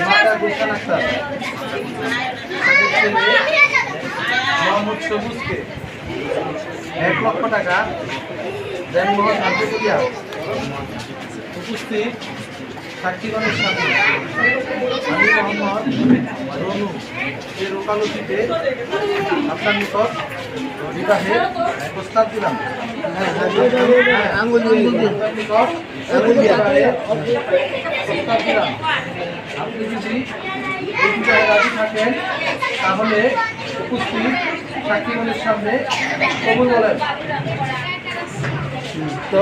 মাতা গুলশান আক্তার, মোহাম্মদ সবুজকে 1 লক্ষ টাকা দেনমোহন হাজিপুরিয়া উপস্থিত সাক্ষীগণের সাথে আমি মোহাম্মদ রনু এর ওকালতিতে আপনার নিকট বিবাহের প্রস্তাব দিলাম। প্রস্তাব দিলাম, আপনি যদি এই বিবাহে রাজি থাকেন তাহলে উপস্থিত সাক্ষীগণের সামনে কবুল বলেন। তো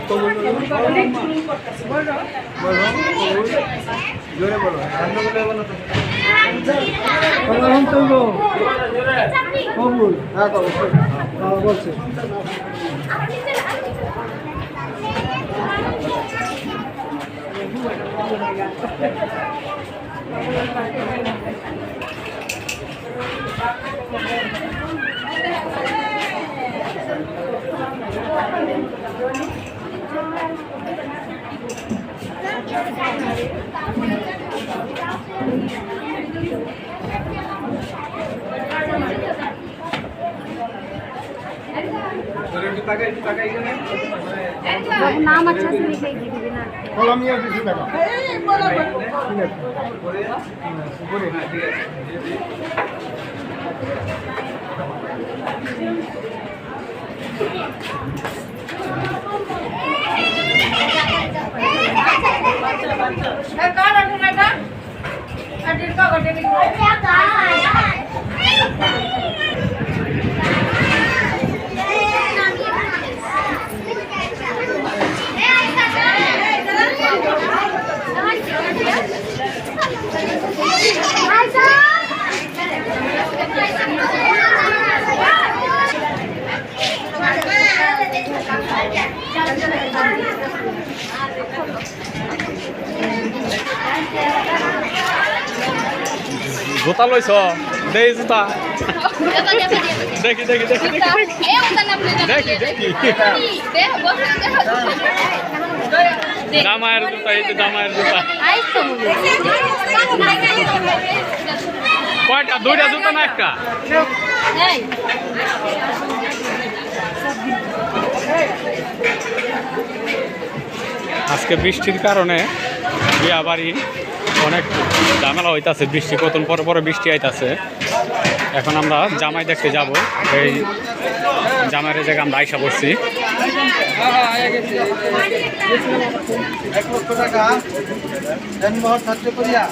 কবুল বলো, জোরে বলো, ঠান্ড বলে বলো তো। কবুল, হ্যাঁ বলছে। नाम अच्छा से लिख दीजिए ना कलमिया किसी टाका জুতা লইছ দেই জুতা দেখি দেখি দেখি দেখি জামায়ের জুতা, এই যে জামায়ের জুতা। কয়টা? 2টা জুতা না একটা? আজকে বৃষ্টির কারণে বিয়া বাড়ি অনেক ঝামেলা হইতাছে। বৃষ্টি কতক্ষণ পরে পরে বৃষ্টি আইতাছে। এখন আমরা জামাই দেখতে যাব। এই জামাইয়ের জায়গায় আমরা আইসা পড়ছি। 1 লক্ষ টাকা দেনমোহন হাজিপুরিয়া